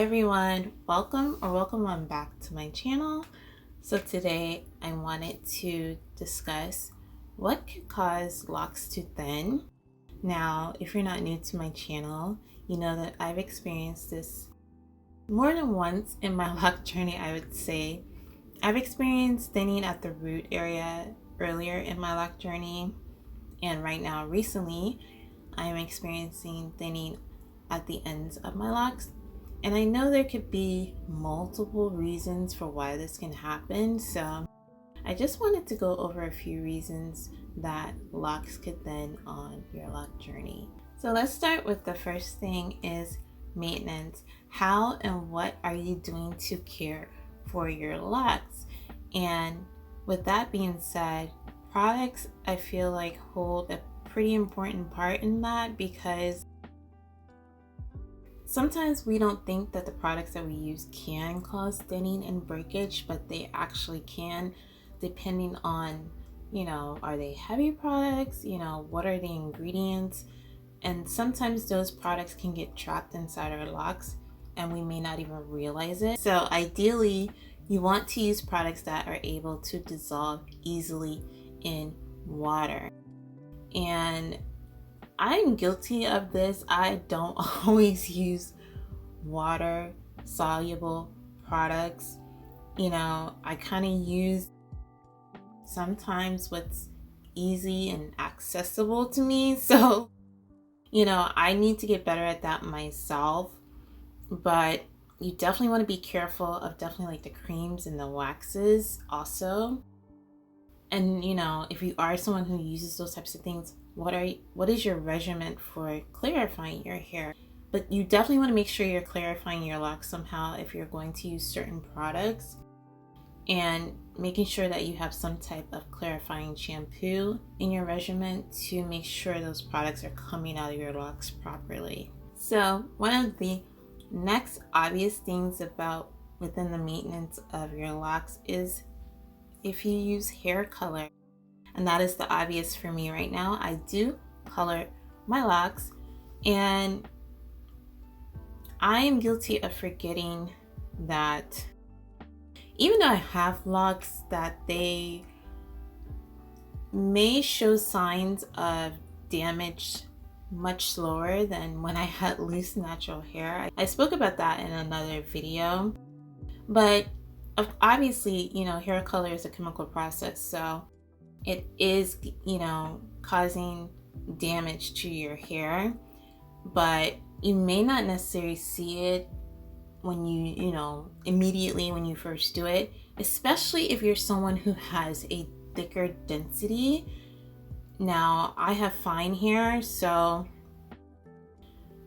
Hi everyone, welcome on back to my channel. So today I wanted to discuss what could cause locks to thin. Now, if you're not new to my channel, you know that I've experienced this more than once in my lock journey. I would say I've experienced thinning at the root area earlier in my lock journey, and right now recently I'm experiencing thinning at the ends of my locks. And I know there could be multiple reasons for why this can happen, so I just wanted to go over a few reasons that locks could thin on your lock journey. So let's start with the first thing is maintenance. How and what are you doing to care for your locks? And with that being said, products I feel like hold a pretty important part in that, because sometimes we don't think that the products that we use can cause thinning and breakage, but they actually can, depending on, are they heavy products? What are the ingredients? And sometimes those products can get trapped inside our locks and we may not even realize it. So ideally, you want to use products that are able to dissolve easily in water. And I'm guilty of this. I don't always use water soluble products. I kind of use sometimes what's easy and accessible to me. So, I need to get better at that myself. But you definitely want to be careful of definitely like the creams and the waxes also. And if you are someone who uses those types of things, what is your regimen for clarifying your hair? But you definitely want to make sure you're clarifying your locks somehow if you're going to use certain products, and making sure that you have some type of clarifying shampoo in your regimen to make sure those products are coming out of your locks properly. So one of the next obvious things about within the maintenance of your locks is if you use hair color. And that is the obvious for me right now. I do color my locks, and I am guilty of forgetting that even though I have locks, that they may show signs of damage much slower than when I had loose natural hair. I spoke about that in another video, but obviously, hair color is a chemical process, so it is, causing damage to your hair, but you may not necessarily see it when immediately when you first do it, especially if you're someone who has a thicker density. Now, I have fine hair, so,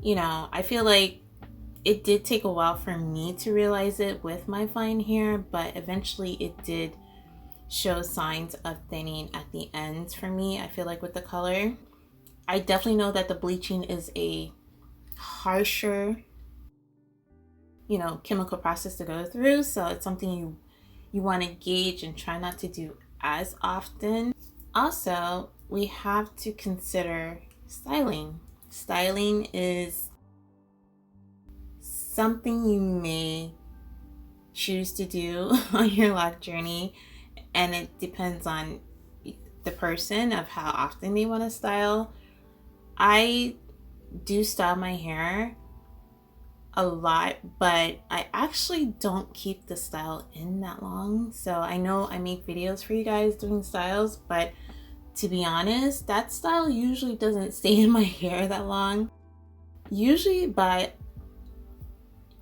I feel like it did take a while for me to realize it with my fine hair, but eventually it did show signs of thinning at the ends for me. I feel like with the color, I definitely know that the bleaching is a harsher, chemical process to go through. So it's something you want to gauge and try not to do as often. Also, we have to consider styling. Styling is something you may choose to do on your lock journey, and it depends on the person of how often they want to style. I do style my hair a lot, but I actually don't keep the style in that long. So I know I make videos for you guys doing styles, but to be honest, that style usually doesn't stay in my hair that long. Usually by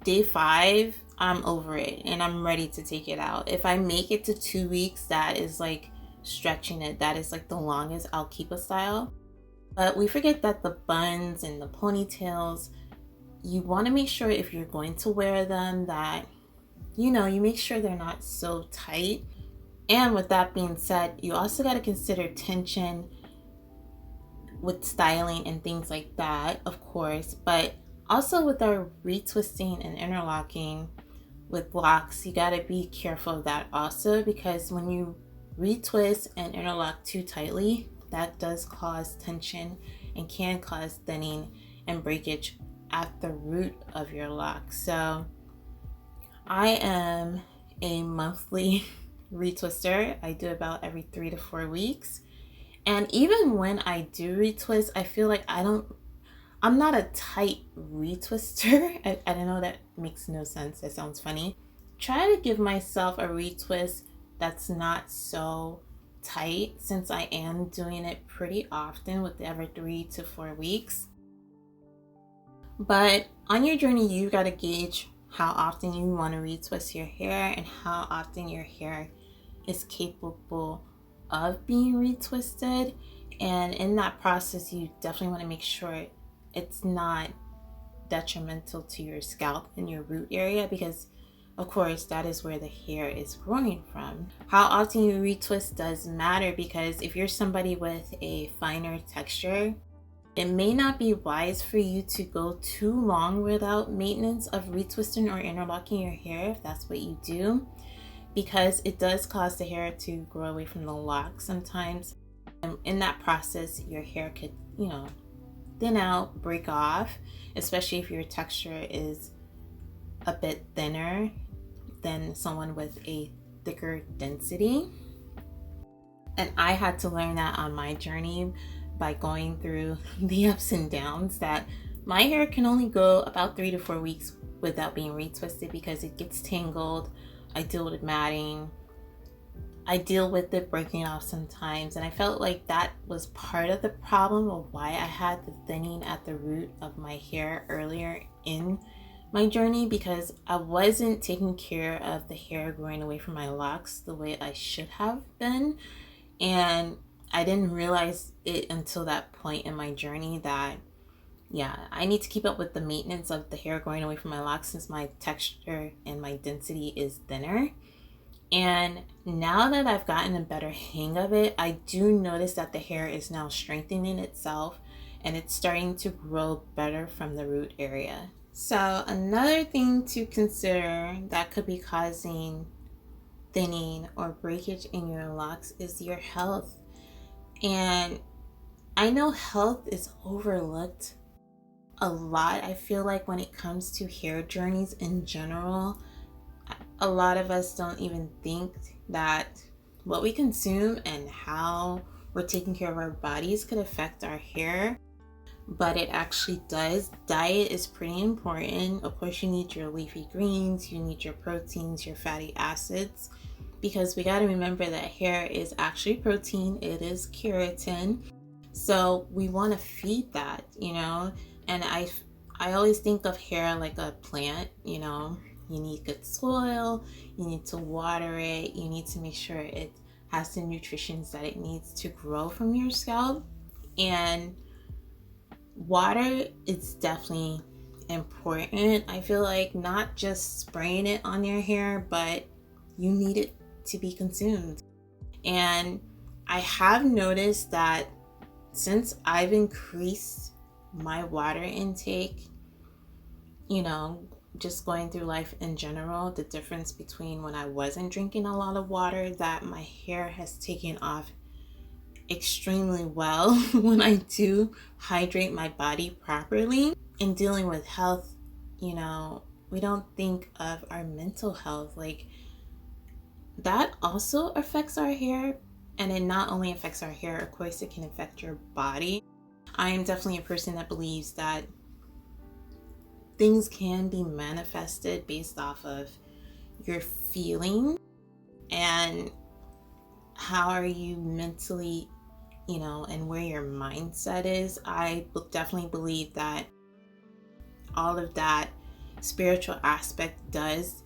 day 5, I'm over it and I'm ready to take it out. If I make it to 2 weeks, that is like stretching it. That is like the longest I'll keep a style. But we forget that the buns and the ponytails, you want to make sure if you're going to wear them that, you make sure they're not so tight. And with that being said, you also got to consider tension with styling and things like that, of course. But also with our retwisting and interlocking with locks, you got to be careful of that also, because when you retwist and interlock too tightly, that does cause tension and can cause thinning and breakage at the root of your lock. So I am a monthly retwister. I do about every 3 to 4 weeks. And even when I do retwist, I feel like I'm not a tight retwister. I don't know, that makes no sense. That sounds funny. Try to give myself a retwist that's not so tight, since I am doing it pretty often with every 3 to 4 weeks. But on your journey, you got to gauge how often you want to retwist your hair and how often your hair is capable of being retwisted. And in that process, you definitely want to make sure it's not detrimental to your scalp and your root area, because of course that is where the hair is growing from. How often you retwist does matter, because if you're somebody with a finer texture, it may not be wise for you to go too long without maintenance of retwisting or interlocking your hair if that's what you do, because it does cause the hair to grow away from the locks sometimes. And in that process, your hair could, thin out, break off, especially if your texture is a bit thinner than someone with a thicker density. And I had to learn that on my journey by going through the ups and downs, that my hair can only go about 3 to 4 weeks without being retwisted because it gets tangled. I deal with matting. I deal with it breaking off sometimes, and I felt like that was part of the problem of why I had the thinning at the root of my hair earlier in my journey, because I wasn't taking care of the hair growing away from my locks the way I should have been. And I didn't realize it until that point in my journey that, I need to keep up with the maintenance of the hair growing away from my locks, since my texture and my density is thinner. And now that I've gotten a better hang of it, I do notice that the hair is now strengthening itself and it's starting to grow better from the root area. So another thing to consider that could be causing thinning or breakage in your locks is your health. And I know health is overlooked a lot. I feel like when it comes to hair journeys in general, a lot of us don't even think that what we consume and how we're taking care of our bodies could affect our hair, but it actually does. Diet is pretty important. Of course, you need your leafy greens, you need your proteins, your fatty acids, because we got to remember that hair is actually protein. It is keratin. So we want to feed that, and I always think of hair like a plant. You need good soil, you need to water it, you need to make sure it has the nutrients that it needs to grow from your scalp. And water is definitely important. I feel like not just spraying it on your hair, but you need it to be consumed. And I have noticed that since I've increased my water intake, just going through life in general, the difference between when I wasn't drinking a lot of water, that my hair has taken off extremely well when I do hydrate my body properly. In dealing with health, we don't think of our mental health. Like, that also affects our hair, and it not only affects our hair, of course, it can affect your body. I am definitely a person that believes that things can be manifested based off of your feeling and how are you mentally, and where your mindset is. I definitely believe that all of that spiritual aspect does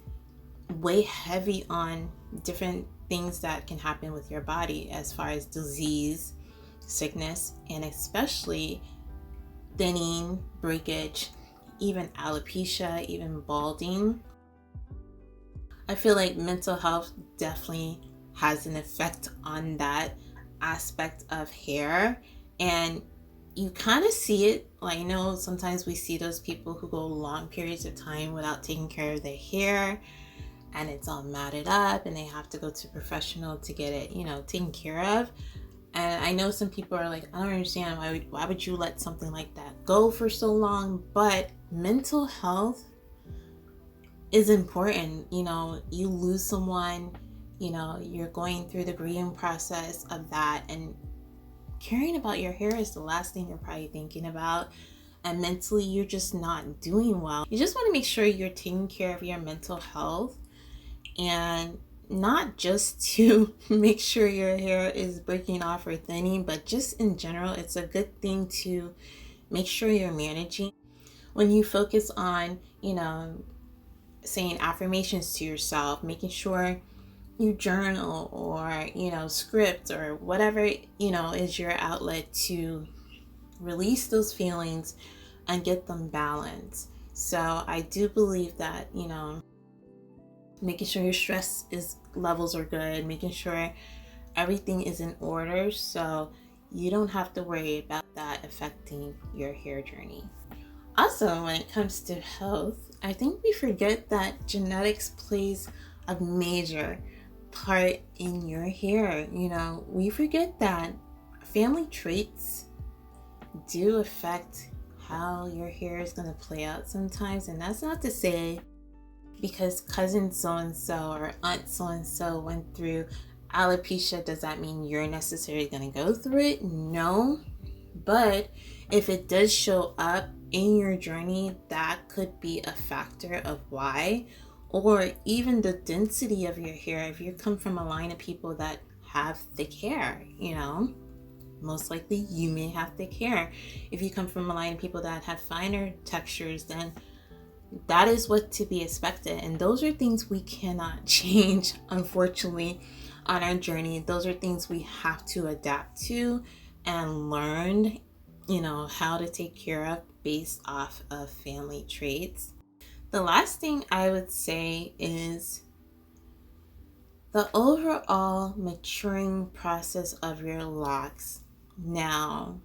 weigh heavy on different things that can happen with your body as far as disease, sickness, and especially thinning, breakage, even alopecia, even balding. I feel like mental health definitely has an effect on that aspect of hair, and you kind of see it. Like, sometimes we see those people who go long periods of time without taking care of their hair, and it's all matted up, and they have to go to a professional to get it, taken care of. And I know some people are like, I don't understand, why would you let something like that go for so long? But mental health is important. You know, you lose someone, you know, you're going through the grieving process of that, and caring about your hair is the last thing you're probably thinking about. And mentally, you're just not doing well. You just want to make sure you're taking care of your mental health, and not just to make sure your hair is breaking off or thinning, but just in general, it's a good thing to make sure you're managing. When you focus on, you know, saying affirmations to yourself, making sure you journal, or, you know, script, or whatever, you know, is your outlet to release those feelings and get them balanced. So I do believe that, you know, making sure your stress is levels are good, making sure everything is in order, so you don't have to worry about that affecting your hair journey. Also, when it comes to health, I think we forget that genetics plays a major part in your hair. You know, we forget that family traits do affect how your hair is going to play out sometimes. And that's not to say because cousin so-and-so or aunt so-and-so went through alopecia, does that mean you're necessarily going to go through it? No. But if it does show up in your journey, that could be a factor of why. Or even the density of your hair. If you come from a line of people that have thick hair, you know, most likely you may have thick hair. If you come from a line of people that have finer textures, then that is what to be expected. And those are things we cannot change, unfortunately, on our journey. Those are things we have to adapt to and learn, you know, how to take care of based off of family traits. The last thing I would say is the overall maturing process of your locks. Now,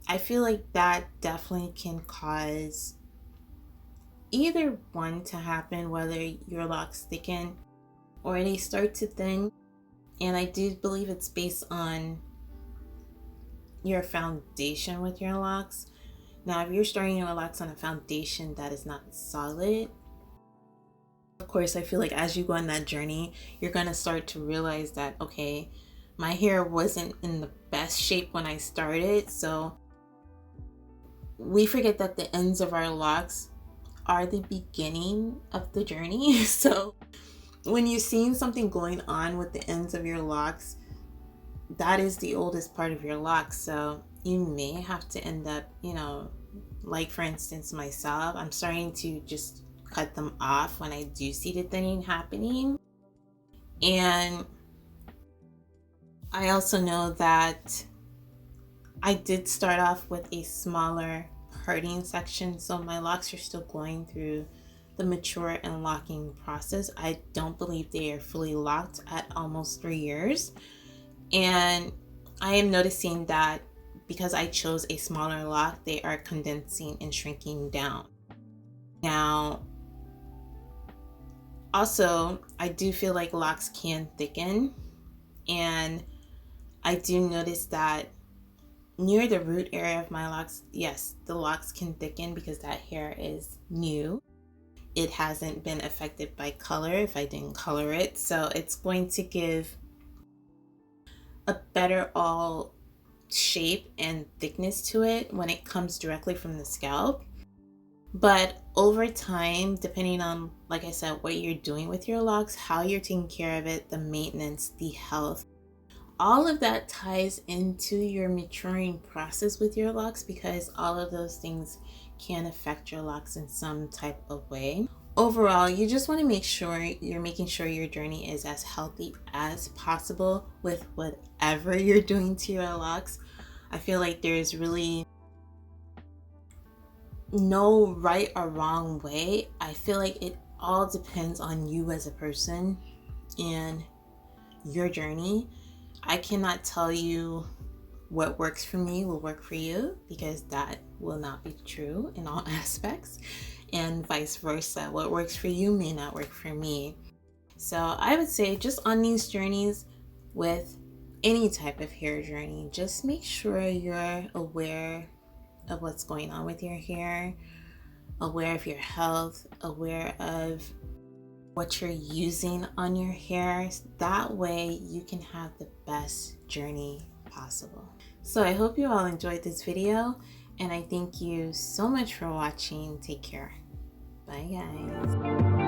I feel like that definitely can cause either one to happen, whether your locks thicken or they start to thin. And I do believe it's based on your foundation with your locks. Now, if you're starting your locks on a foundation that is not solid, of course, I feel like as you go on that journey, you're going to start to realize that, okay, my hair wasn't in the best shape when I started. So we forget that the ends of our locks are the beginning of the journey. So when you're seeing something going on with the ends of your locks, that is the oldest part of your locks. So you may have to end up, you know, like for instance, myself, I'm starting to just cut them off when I do see the thinning happening. And I also know that I did start off with a smaller parting section, so my locks are still going through the mature and locking process. I don't believe they are fully locked at almost 3 years. And I am noticing that because I chose a smaller lock, they are condensing and shrinking down. Now, also, I do feel like locks can thicken, and I do notice that near the root area of my locks, yes, the locks can thicken because that hair is new. It hasn't been affected by color if I didn't color it, so it's going to give a better all shape and thickness to it when it comes directly from the scalp. But over time, depending on, like I said, what you're doing with your locks, how you're taking care of it, the maintenance, the health, all of that ties into your maturing process with your locks, because all of those things can affect your locks in some type of way. Overall, you just want to make sure you're making sure your journey is as healthy as possible with whatever you're doing to your locks. I feel like there's really no right or wrong way. I feel like it all depends on you as a person and your journey. I cannot tell you what works for me will work for you, because that will not be true in all aspects, and vice versa. What works for you may not work for me. So I would say just on these journeys with any type of hair journey, just make sure you're aware of what's going on with your hair. aware of your health, aware of what you're using on your hair. That way you can have the best journey possible. So I hope you all enjoyed this video, and I thank you so much for watching. Take care. Bye guys.